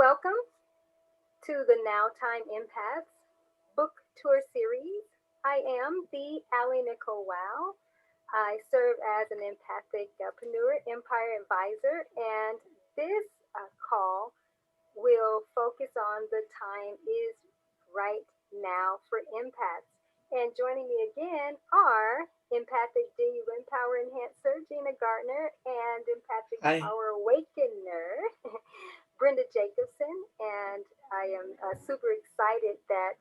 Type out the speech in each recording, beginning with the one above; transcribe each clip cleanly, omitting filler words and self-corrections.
welcome to the Now Time Empaths book tour series. I am the AliNICOLE. I serve as an Empathic-preneur, Empire Advisor, and this call will focus on the time is right now for empaths. And joining me again are Empathic Genuine Power Enhancer, Gina Gardiner, and Empathic Hi. Power Awakener, Brenda Jacobson. And I am super excited that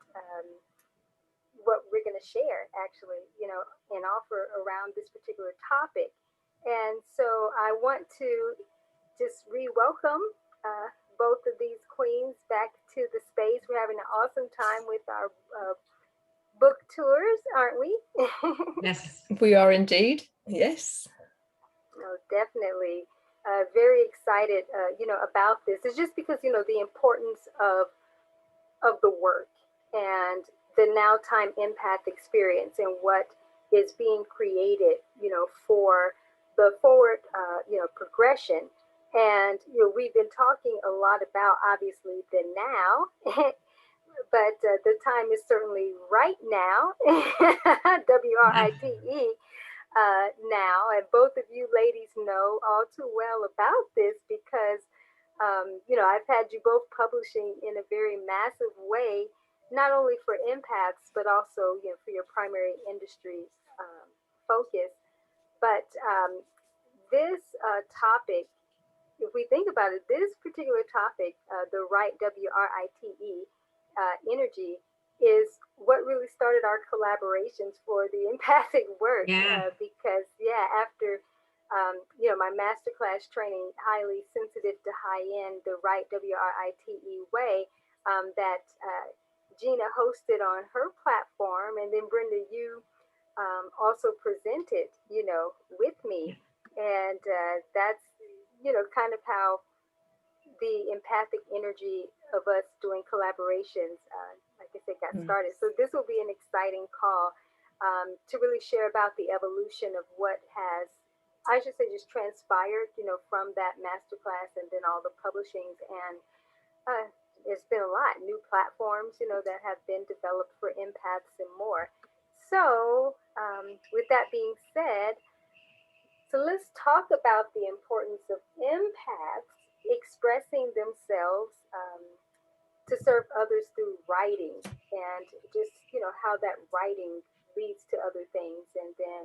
what we're going to share actually, and offer around this particular topic. And so I want to just re-welcome both of these queens back to the space. We're having an awesome time with our book tours, aren't we? Yes, we are indeed. Yes. No, definitely. Very excited, about this. It's just because, the importance of the work and the now time empath experience and what is being created, for the forward, progression. And, we've been talking a lot about obviously the now, but the time is certainly right now, WRITE, now. And both of you ladies know all too well about this because, I've had you both publishing in a very massive way, not only for empaths, but also, for your primary industry focus. But this topic, if we think about it, this particular topic, the right, WRITE, energy, is what really started our collaborations for the empathic work. Because, after, my masterclass training, highly sensitive to high end, the right, WRITE way, that Gina hosted on her platform. And then Brenda, you also presented, with me. And that's, kind of how the empathic energy of us doing collaborations, like I said, got started. So this will be an exciting call to really share about the evolution of what has, I should say, just transpired, from that masterclass and then all the publishings. And there's been a lot, new platforms, that have been developed for empaths and more. So with that being said, so let's talk about the importance of empaths expressing themselves to serve others through writing, and just, how that writing leads to other things. And then,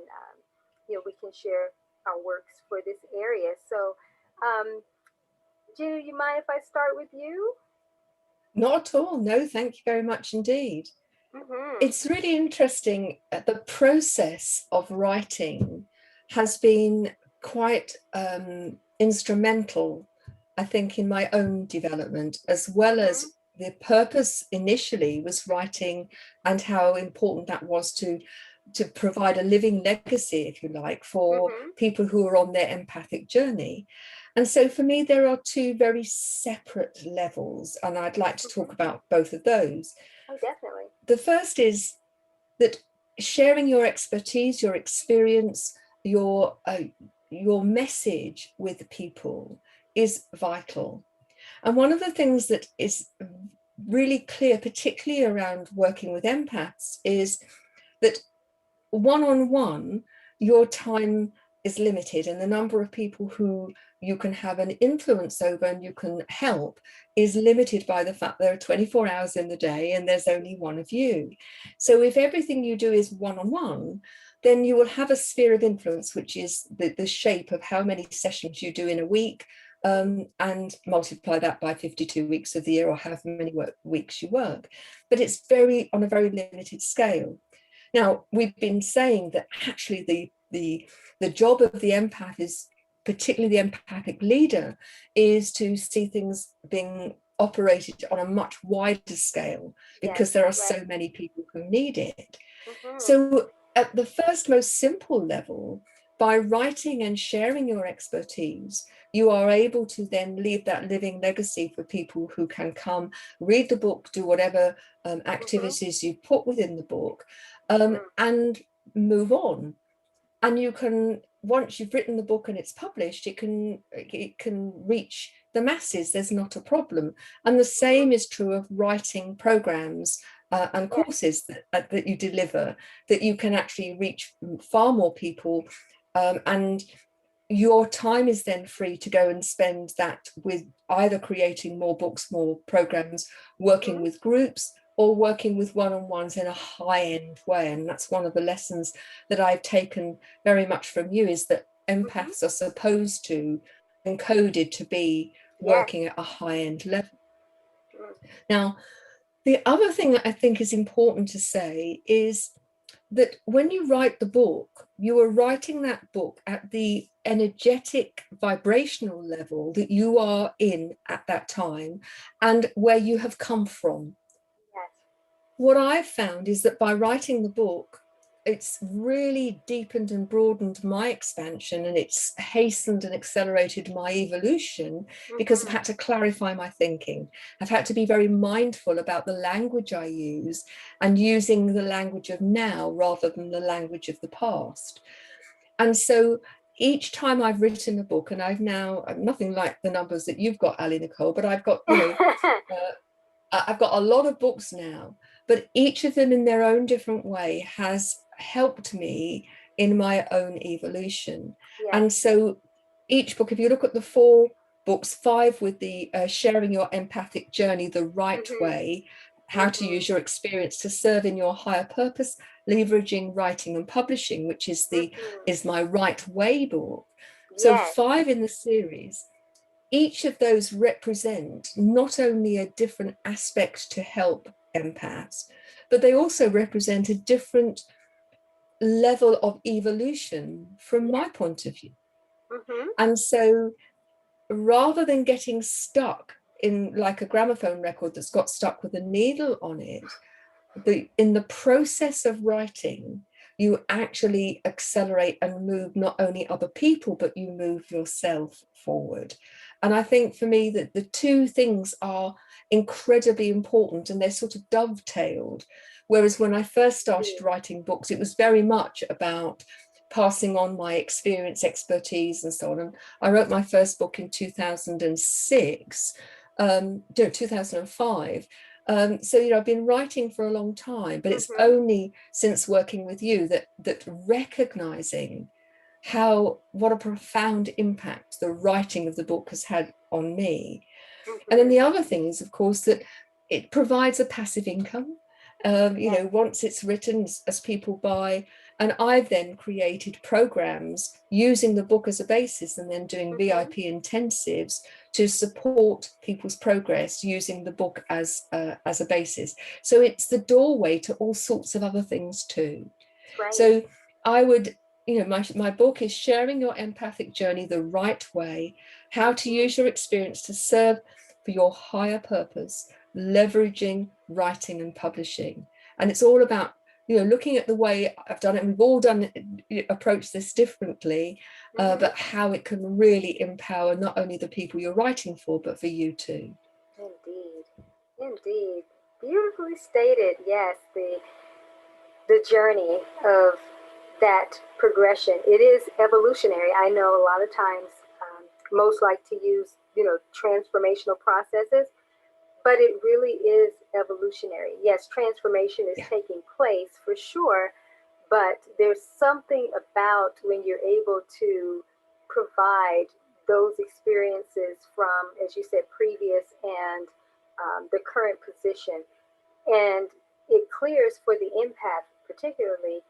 we can share our works for this area. So, Gina, you mind if I start with you? Not at all. No, thank you very much indeed. It's really interesting. The process of writing has been quite instrumental, I think, in my own development, as well as the purpose initially was writing, and how important that was to provide a living legacy, if you like, for people who are on their empathic journey. And so for me, there are two very separate levels, and I'd like to talk about both of those. Oh, definitely. The first is that sharing your expertise, your experience, your message with people is vital. And one of the things that is really clear, particularly around working with empaths, is that one-on-one, your time is limited, and the number of people who you can have an influence over and you can help is limited by the fact there are 24 hours in the day and there's only one of you. So if everything you do is one-on-one, then you will have a sphere of influence, which is the shape of how many sessions you do in a week, and multiply that by 52 weeks of the year, or however many weeks you work. But it's on a very limited scale. Now, we've been saying that actually the job of the empath is, particularly the empathic leader, is to see things being operated on a much wider scale, because there are so many people who need it. So at the first most simple level, by writing and sharing your expertise, you are able to then leave that living legacy for people who can come, read the book, do whatever activities you put within the book, and move on. And you can once you've written the book and it's published, it can reach the masses. There's not a problem. And the same is true of writing programs and courses that you deliver, that you can actually reach far more people, and your time is then free to go and spend that with either creating more books, more programs, working with groups, or working with one-on-ones in a high-end way. And that's one of the lessons that I've taken very much from you, is that empaths are supposed to, encoded to be working at a high-end level. Now, the other thing that I think is important to say is that when you write the book, you are writing that book at the energetic vibrational level that you are in at that time and where you have come from. Yes. What I've found is that by writing the book, it's really deepened and broadened my expansion, and it's hastened and accelerated my evolution, because I've had to clarify my thinking. I've had to be very mindful about the language I use, and using the language of now rather than the language of the past. And so each time I've written a book, and I've now, nothing like the numbers that you've got, AliNICOLE, but I've got, I've got a lot of books now, but each of them in their own different way has helped me in my own evolution. And so each book, if you look at the 4 books, 5 with the sharing your empathic journey the right way, how to use your experience to serve in your higher purpose, leveraging writing and publishing, which is is my right way book. So 5 in the series. Each of those represent not only a different aspect to help empaths, but they also represent a different level of evolution from my point of view. And so rather than getting stuck in like a gramophone record that's got stuck with a needle on it, in the process of writing, you actually accelerate and move not only other people, but you move yourself forward. And I think for me that the 2 things are incredibly important, and they're sort of dovetailed. Whereas when I first started writing books, it was very much about passing on my experience, expertise, and so on. And I wrote my first book in 2006, 2005. So, I've been writing for a long time, but it's only since working with you that recognizing what a profound impact the writing of the book has had on me. And then the other thing is, of course, that it provides a passive income. Once it's written, as people buy, and I've then created programs using the book as a basis, and then doing VIP intensives to support people's progress using the book as a basis. So it's the doorway to all sorts of other things too. Right. So I would, my book is Sharing Your Empathic Journey the Right Way, how to use your experience to serve for your higher purpose, leveraging writing and publishing. And it's all about looking at the way I've done it, and we've all approached this differently, but how it can really empower not only the people you're writing for, but for you too. Indeed. Beautifully stated. Yes, the journey of that progression. It is evolutionary. I know a lot of times most like to use, transformational processes, but it really is evolutionary. Yes, transformation is taking place for sure, but there's something about when you're able to provide those experiences from, as you said, previous and the current position. And it clears for the empath, particularly,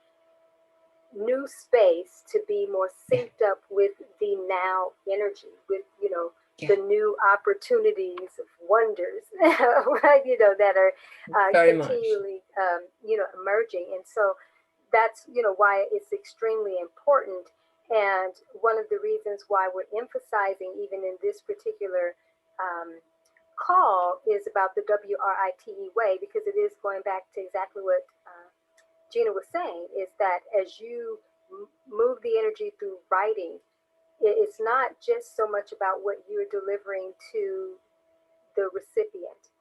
new space to be more synced up with the now energy, with, the new opportunities of wonders, right? That are continually, emerging. And so that's, why it's extremely important. And one of the reasons why we're emphasizing, even in this particular call, is about the WRITE way, because it is going back to exactly what Gina was saying, is that as you move the energy through writing, it's not just so much about what you're delivering to the recipient,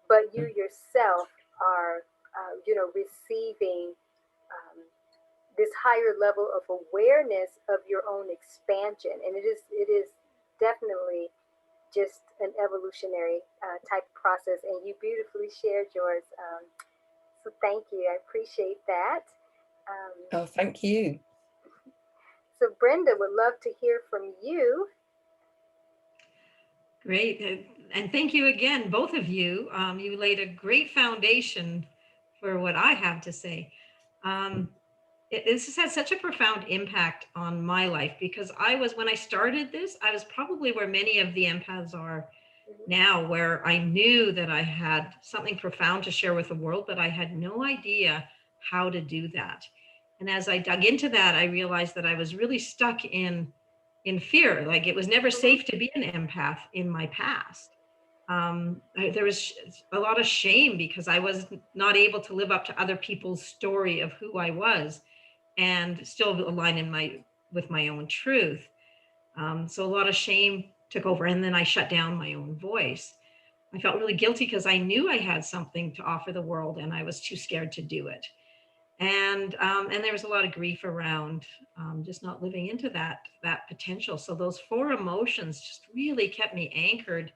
but you yourself are, receiving this higher level of awareness of your own expansion. And it is definitely just an evolutionary type of process. And you beautifully shared yours. So thank you. I appreciate that. Oh, thank you. So Brenda, would love to hear from you. Great. And thank you again, both of you. You laid a great foundation for what I have to say. This has had such a profound impact on my life because when I started this, I was probably where many of the empaths are now, where I knew that I had something profound to share with the world, but I had no idea how to do that. And as I dug into that, I realized that I was really stuck in fear. Like it was never safe to be an empath in my past. There was a lot of shame because I was not able to live up to other people's story of who I was and still align with my own truth. So a lot of shame took over, and then I shut down my own voice. I felt really guilty because I knew I had something to offer the world and I was too scared to do it. And there was a lot of grief around just not living into that potential. So those 4 emotions just really kept me anchored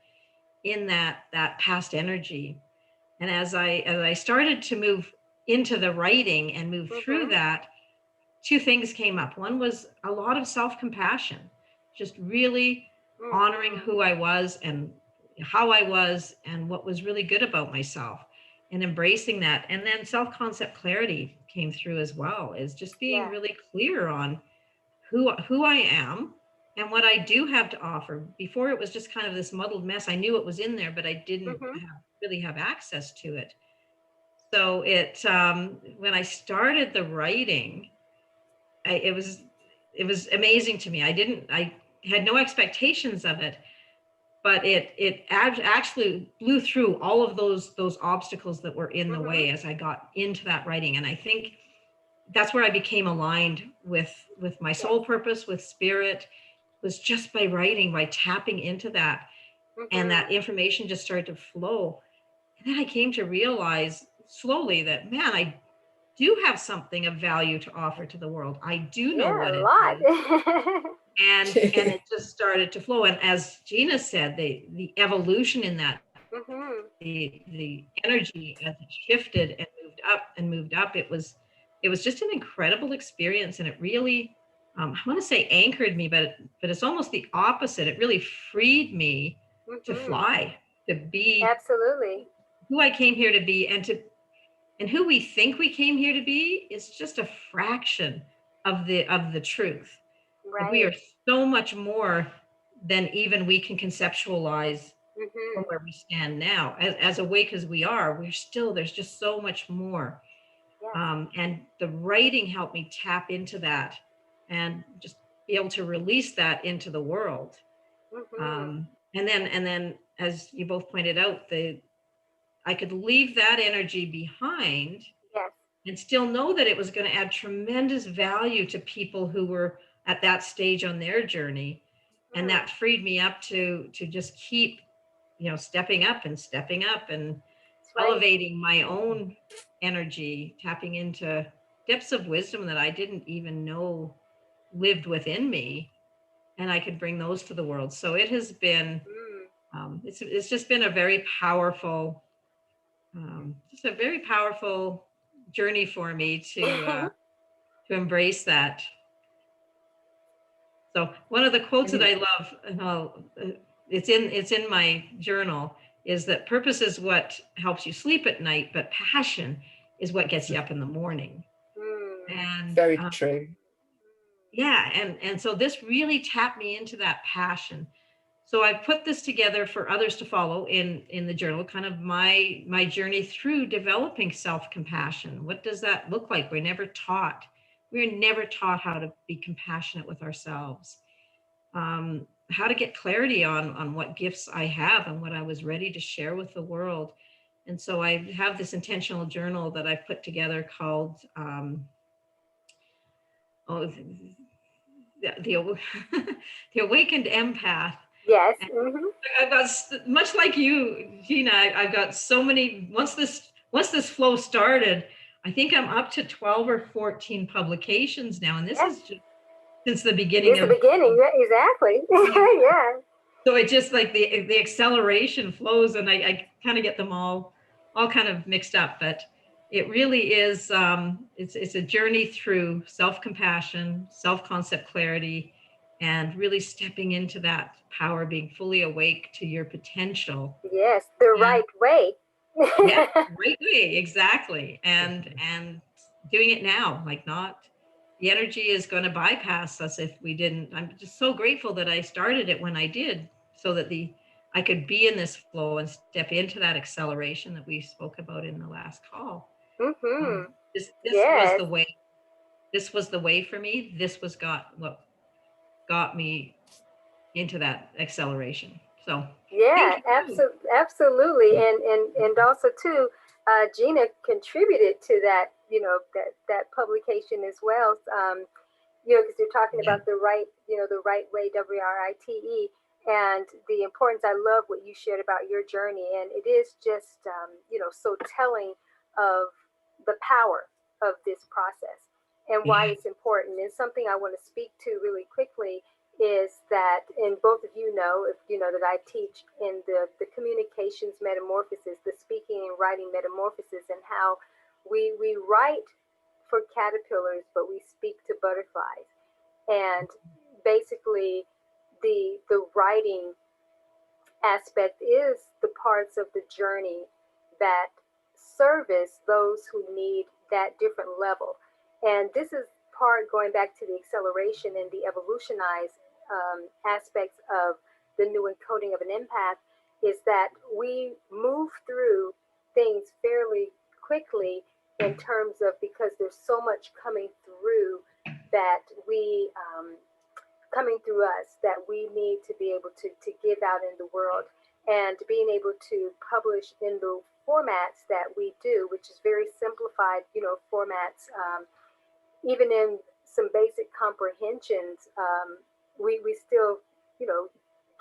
in that past energy. And as I started to move into the writing and move through that, 2 things came up. One was a lot of self-compassion, just really honoring who I was and how I was and what was really good about myself and embracing that. And then self-concept clarity came through as well, is just being really clear on who I am and what I do have to offer. Before it was just kind of this muddled mess. I knew it was in there, but I didn't really have access to it. So when I started the writing, it was amazing to me. I had no expectations of it, but it actually blew through all of those obstacles that were in the way as I got into that writing. And I think that's where I became aligned with my soul purpose, with spirit, was just by writing, by tapping into that. And that information just started to flow. And then I came to realize slowly that, man, I do have something of value to offer to the world. I do know what it is. And it just started to flow. And as Gina said, the evolution in that, the energy as it shifted and moved up, it was just an incredible experience. And it really, I want to say anchored me, but it's almost the opposite. It really freed me to fly, to be absolutely who I came here to be, and who we think we came here to be is just a fraction of the truth. right. We are so much more than even we can conceptualize from where we stand now. As awake as we are, there's just so much more. And the writing helped me tap into that and just be able to release that into the world. And then, as you both pointed out, I could leave that energy behind and still know that it was going to add tremendous value to people who were at that stage on their journey. And that freed me up to just keep, stepping up and elevating my own energy, tapping into depths of wisdom that I didn't even know lived within me. And I could bring those to the world. So it has been, it's just been a very powerful, journey for me to embrace that. So one of the quotes that I love, and it's in my journal, is that purpose is what helps you sleep at night, but passion is what gets you up in the morning. And very true. Yeah, and so this really tapped me into that passion. So I put this together for others to follow in the journal, kind of my journey through developing self-compassion. What does that look like? We're never taught how to be compassionate with ourselves, how to get clarity on what gifts I have and what I was ready to share with the world. And so I have this intentional journal that I've put together called the Awakened Empath. Yes. I've got, much like you, Gina, I've got so many, once this flow started, I think I'm up to 12 or 14 publications now, and this Yes. is just since the beginning It's the beginning, exactly. Yeah. So it just like the acceleration flows, and I kind of get them all kind of mixed up, but it really is it's a journey through self-compassion, self-concept clarity, and really stepping into that power, being fully awake to your potential. Yes, the right way. Yeah, right way, exactly. And doing it now, like not the energy is going to bypass us if we didn't. I'm just so grateful that I started it when I did, so that I could be in this flow and step into that acceleration that we spoke about in the last call. Mm-hmm. This was Yes. the way. This was the way for me. This was what got me into that acceleration. So Yeah, thank you. absolutely. And also too, Gina contributed to that, that publication as well. Because you're talking Yeah. about the right, the right way, WRITE, and the importance. I love what you shared about your journey, and it is just, so telling of the power of this process and why Yeah. it's important. And something I want to speak to really quickly is that, and both of you know, if you know that I teach in the communications metamorphosis, the speaking and writing metamorphosis, and how we write for caterpillars, but we speak to butterflies. And basically, the writing aspect is the parts of the journey that service those who need that different level. And this is part going back to the acceleration and the evolutionized aspects of the new encoding of an empath, is that we move through things fairly quickly in terms of, because there's so much coming through that coming through us that we need to be able to give out in the world, and being able to publish in the formats that we do, which is very simplified, formats, even in some basic comprehensions, we still,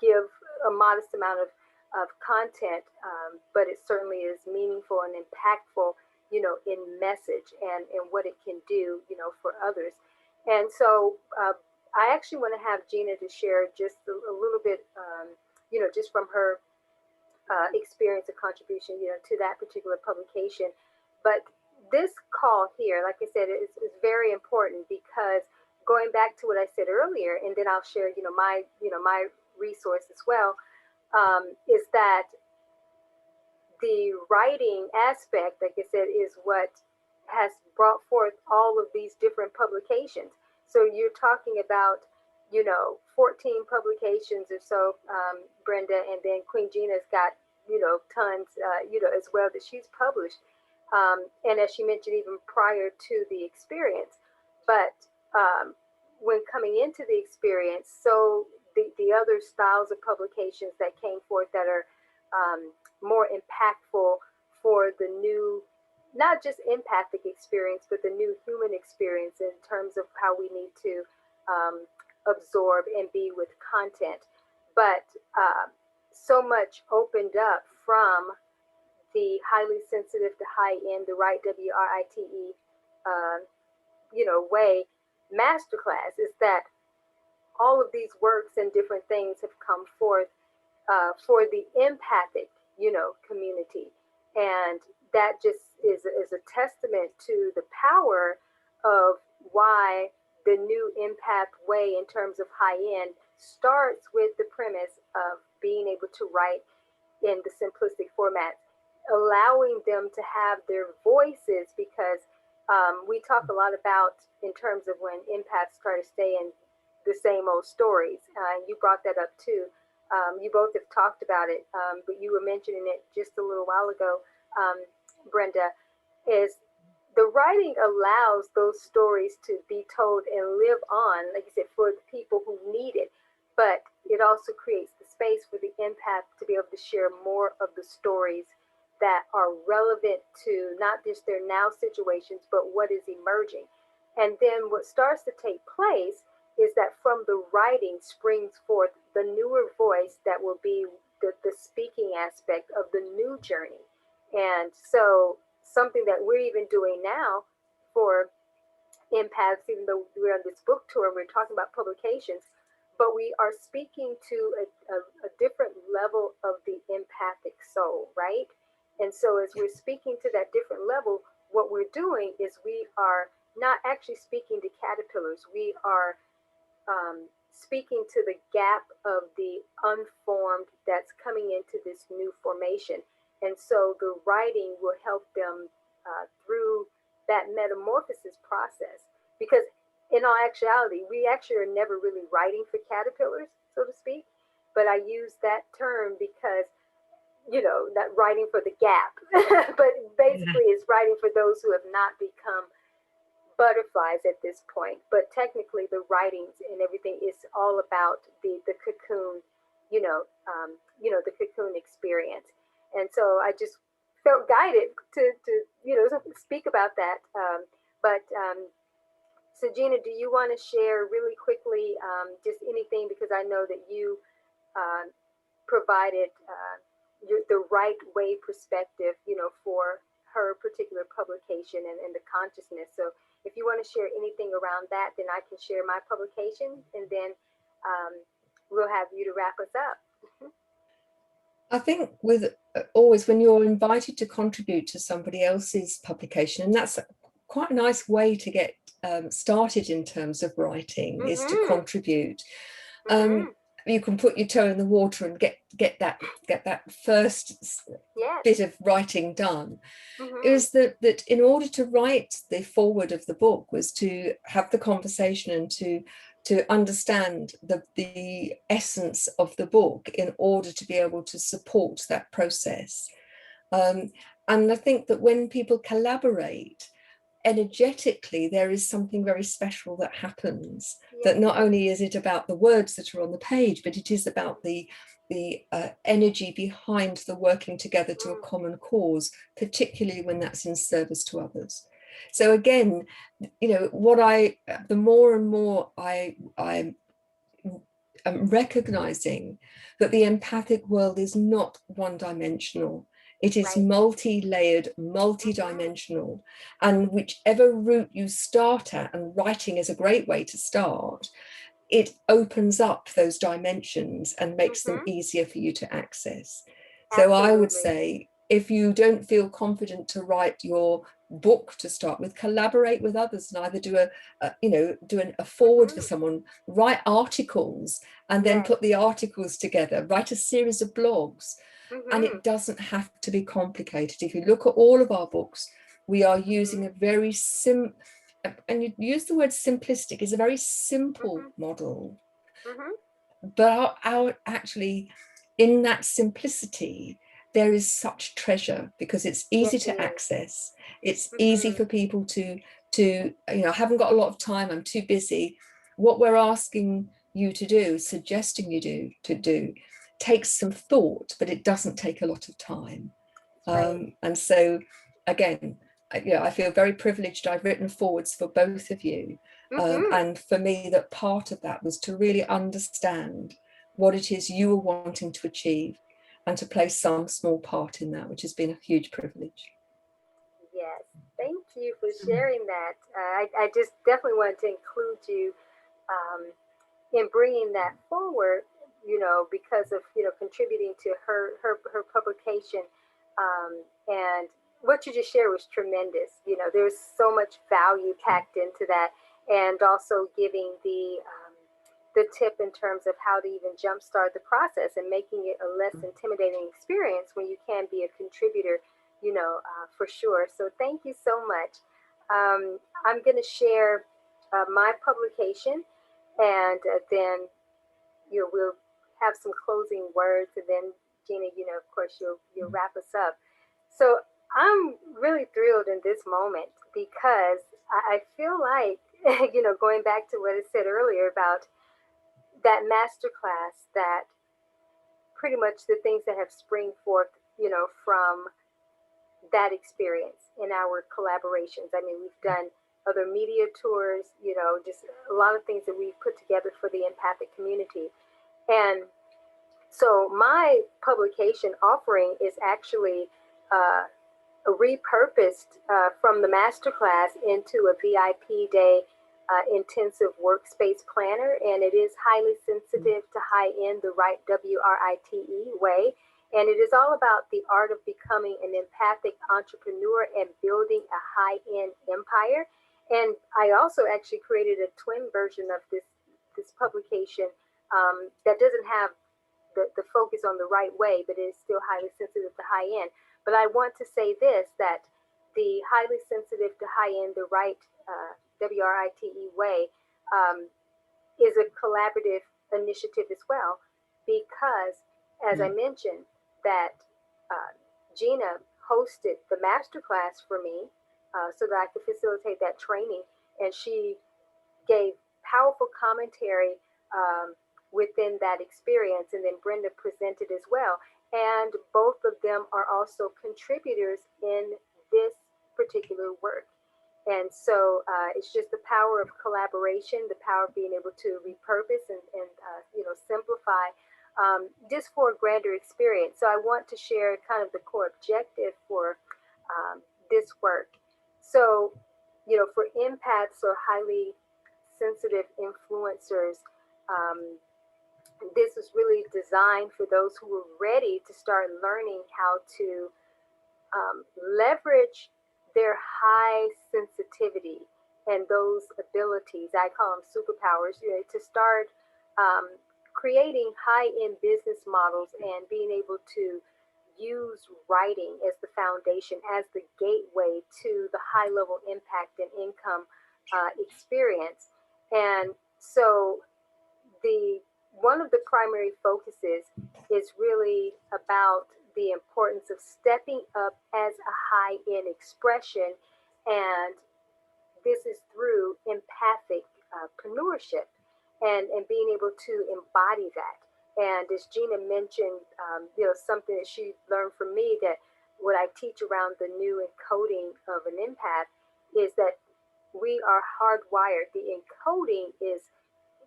give a modest amount of content, but it certainly is meaningful and impactful, in message and what it can do, for others. And so I actually want to have Gina to share just a little bit, just from her experience and contribution, to that particular publication. But this call here, like I said, is very important, because going back to what I said earlier, and then I'll share, my resource as well, is that the writing aspect, like I said, is what has brought forth all of these different publications. So you're talking about, 14 publications or so, Brenda, and then Queen Gina's got, tons, as well that she's published. And as she mentioned, even prior to the experience. But when coming into the experience, so the other styles of publications that came forth that are more impactful for the new, not just empathic experience, but the new human experience in terms of how we need to absorb and be with content. But so much opened up from the highly sensitive to high end, the right WRITE, way masterclass, is that all of these works and different things have come forth for the empathic, community. And that just is a testament to the power of why the new empath way in terms of high end starts with the premise of being able to write in the simplistic format, allowing them to have their voices, because we talk a lot about, in terms of when empaths try to stay in the same old stories. You brought that up too. You both have talked about it, but you were mentioning it just a little while ago, Brenda, is the writing allows those stories to be told and live on, like you said, for the people who need it. But it also creates the space for the empath to be able to share more of the stories that are relevant to not just their now situations, but what is emerging. And then what starts to take place is that from the writing springs forth the newer voice that will be the speaking aspect of the new journey. And so something that we're even doing now for empaths, even though we're on this book tour and we're talking about publications, but we are speaking to a different level of the empathic soul, right? And so as we're speaking to that different level, what we're doing is we are not actually speaking to caterpillars. We are speaking to the gap of the unformed that's coming into this new formation. And so the writing will help them through that metamorphosis process. Because in all actuality, we actually are never really writing for caterpillars, so to speak. But I use that term because, not writing for the gap, but basically it's writing for those who have not become butterflies at this point. But technically the writings and everything is all about the cocoon, the cocoon experience. And so I just felt guided to speak about that. So Gina, do you want to share really quickly just anything, because I know that you provided the right way perspective, for her particular publication and the consciousness. So if you want to share anything around that, then I can share my publication, and then we'll have you to wrap us up. I think with always when you're invited to contribute to somebody else's publication, and that's quite a nice way to get started in terms of writing, is to contribute. You can put your toe in the water and get that first bit of writing done. It was that in order to write the foreword of the book was to have the conversation and to understand the essence of the book in order to be able to support that process. And I think that when people collaborate, energetically, there is something very special that happens, that not only is it about the words that are on the page, but it is about the energy behind the working together to a common cause, particularly when that's in service to others. So again, the more and more I'm recognizing that the empathic world is not one-dimensional. It is multi-layered, multi-dimensional, and whichever route you start at, and writing is a great way to start, it opens up those dimensions and makes them easier for you to access. So I would say, if you don't feel confident to write your book to start with, collaborate with others and either do a foreword for someone, write articles, and then put the articles together, write a series of blogs. And it doesn't have to be complicated. If you look at all of our books, we are using a very and you use the word simplistic, is a very simple model. But actually, in that simplicity, there is such treasure, because it's easy to access. It's easy for people to I haven't got a lot of time, I'm too busy. What we're asking you to do, suggesting you to do, takes some thought, but it doesn't take a lot of time. And so again, I feel very privileged. I've written forwards for both of you. And for me, that part of that was to really understand what it is you were wanting to achieve and to play some small part in that, which has been a huge privilege. Yes, thank you for sharing that. I just definitely wanted to include you in bringing that forward, because of, contributing to her publication. And what you just shared was tremendous. There's so much value packed into that, and also giving the tip in terms of how to even jumpstart the process and making it a less intimidating experience when you can be a contributor, for sure. So thank you so much. I'm going to share my publication, and then we'll have some closing words, and then Gina, of course, you'll wrap us up. So I'm really thrilled in this moment, because I feel like, going back to what I said earlier about that masterclass, that pretty much the things that have spring forth, from that experience in our collaborations. I mean, we've done other media tours, just a lot of things that we've put together for the empathic community. And so my publication offering is actually repurposed from the masterclass into a VIP day intensive workspace planner, and it is highly sensitive to high-end, the right WRITE way. And it is all about the art of becoming an empathic entrepreneur and building a high-end empire. And I also actually created a twin version of this publication that doesn't have the focus on the right way, but it is still highly sensitive to high end. But I want to say this, that the highly sensitive to high end, the right WRITE way, is a collaborative initiative as well, because as I mentioned, that Gina hosted the masterclass for me so that I could facilitate that training, and she gave powerful commentary within that experience, and then Brenda presented as well. And both of them are also contributors in this particular work. And so it's just the power of collaboration, the power of being able to repurpose and simplify just for a grander experience. So I want to share kind of the core objective for this work. So, for empaths or highly sensitive influencers, this is really designed for those who are ready to start learning how to leverage their high sensitivity and those abilities. I call them superpowers, to start creating high-end business models and being able to use writing as the foundation, as the gateway to the high-level impact and income experience. And so one of the primary focuses is really about the importance of stepping up as a high-end expression, and this is through empathic-preneurship and being able to embody that. And as Gina mentioned, something that she learned from me, that what I teach around the new encoding of an empath is that we are hardwired. The encoding is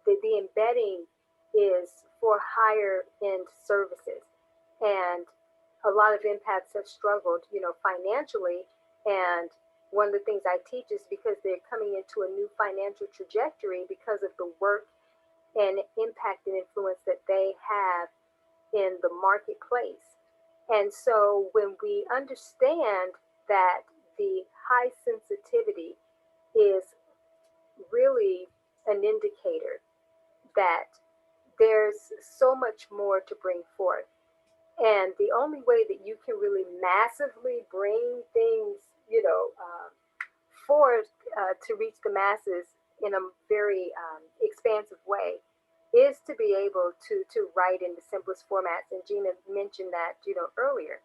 the embedding is for higher end services. And a lot of empaths have struggled, financially. And one of the things I teach is because they're coming into a new financial trajectory because of the work and impact and influence that they have in the marketplace. And so when we understand that the high sensitivity is really an indicator that there's so much more to bring forth. And the only way that you can really massively bring things, forth to reach the masses in a very expansive way is to be able to write in the simplest formats. And Gina mentioned that, earlier.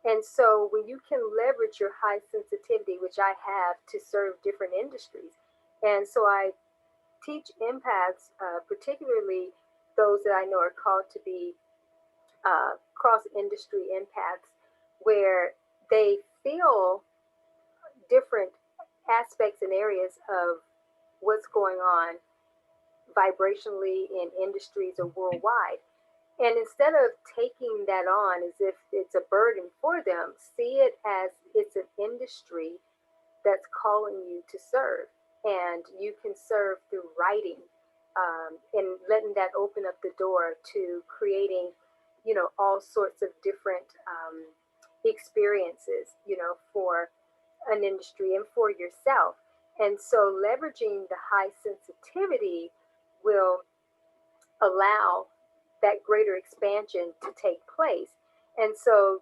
And so when you can leverage your high sensitivity, which I have to serve different industries, and so I teach empaths, particularly those that I know are called to be cross-industry empaths, where they feel different aspects and areas of what's going on vibrationally in industries or worldwide. And instead of taking that on as if it's a burden for them, see it as it's an industry that's calling you to serve. And you can serve through writing, and letting that open up the door to creating, all sorts of different experiences, for an industry and for yourself. And so leveraging the high sensitivity will allow that greater expansion to take place. And so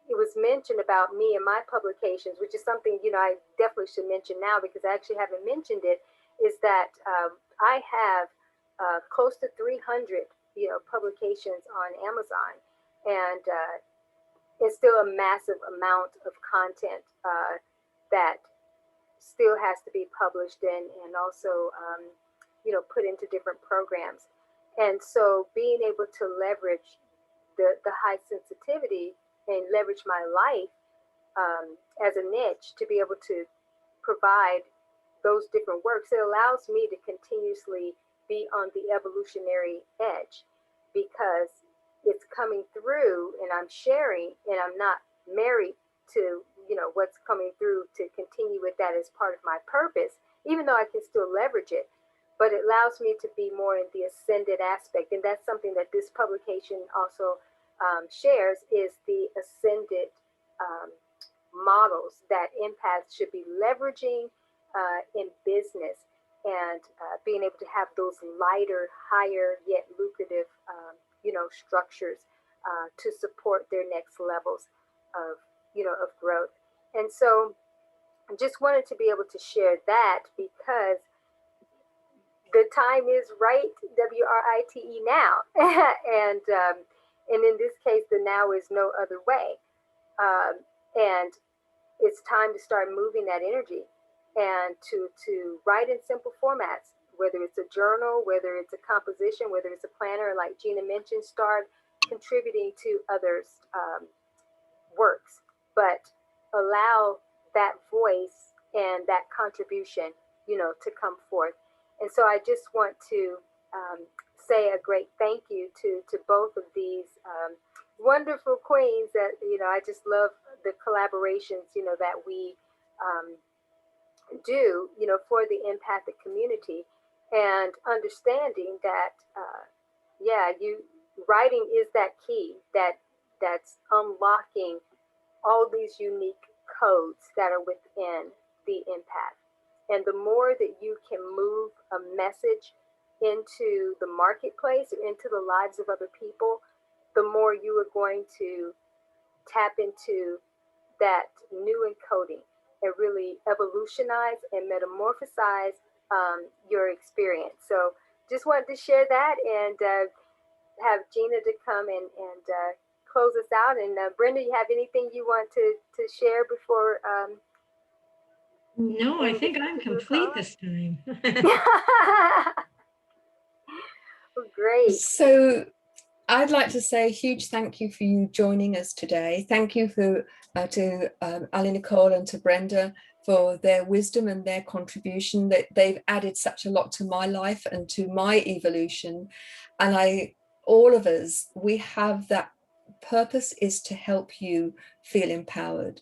it was mentioned about me and my publications, which is something, I definitely should mention now because I actually haven't mentioned it, is that I have close to 300, publications on Amazon. And it's still a massive amount of content that still has to be published and also, put into different programs. And so being able to leverage the high sensitivity and leverage my life as a niche to be able to provide those different works, it allows me to continuously be on the evolutionary edge because it's coming through and I'm sharing and I'm not married to, you know, what's coming through, to continue with that as part of my purpose, even though I can still leverage it. But it allows me to be more in the ascended aspect. And that's something that this publication also shares, is the ascended models that empaths should be leveraging in business, and being able to have those lighter, higher, yet lucrative, you know, structures to support their next levels of, you know, of growth. And so I just wanted to be able to share that, because the time is right, WRITE, now. And in this case, the now is no other way. And it's time to start moving that energy, and to write in simple formats, whether it's a journal, whether it's a composition, whether it's a planner, like Gina mentioned, start contributing to others' works, but allow that voice and that contribution, you know, to come forth. And so I just want to say a great thank you to both of these wonderful queens that, you know, I just love the collaborations, you know, that we do, you know, for the empathic community, and understanding that, yeah, writing is that key that's unlocking all these unique codes that are within the empath. And the more that you can move a message into the marketplace or into the lives of other people, the more you are going to tap into that new encoding and really evolutionize and metamorphosize your experience. So just wanted to share that, and have Gina to come and close us out. And Brenda, you have anything you want to share before? No, I think I'm complete this time. Great. So I'd like to say a huge thank you for you joining us today. Thank you to AliNICOLE and to Brenda for their wisdom and their contribution. That they've added such a lot to my life and to my evolution. And all of us, we have that purpose, is to help you feel empowered.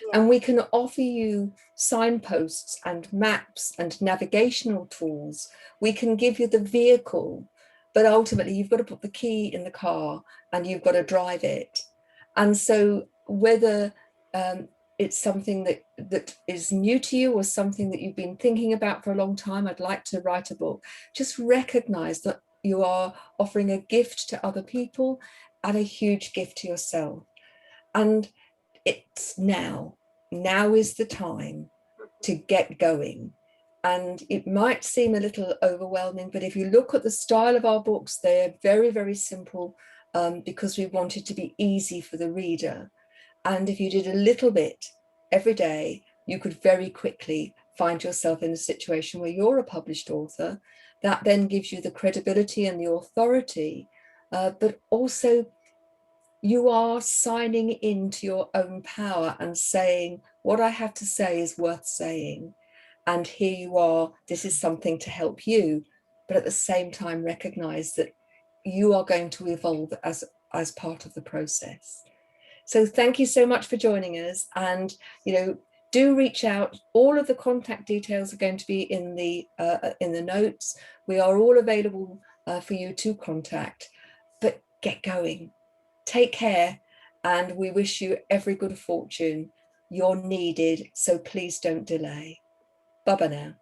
Yeah. And we can offer you signposts and maps and navigational tools. We can give you the vehicle, but ultimately you've got to put the key in the car and you've got to drive it. And so whether it's something that is new to you or something that you've been thinking about for a long time, I'd like to write a book, just recognize that you are offering a gift to other people and a huge gift to yourself. And it's now is the time to get going. And it might seem a little overwhelming, but if you look at the style of our books, they're very, very simple, because we want it to be easy for the reader. And if you did a little bit every day, you could very quickly find yourself in a situation where you're a published author. That then gives you the credibility and the authority, but also you are signing into your own power and saying, what I have to say is worth saying. And here you are, this is something to help you, but at the same time recognize that you are going to evolve as part of the process. So thank you so much for joining us. And, you know, do reach out. All of the contact details are going to be in the notes. We are all available for you to contact, but get going. Take care, and we wish you every good fortune. You're needed, so please don't delay. Bye-bye now.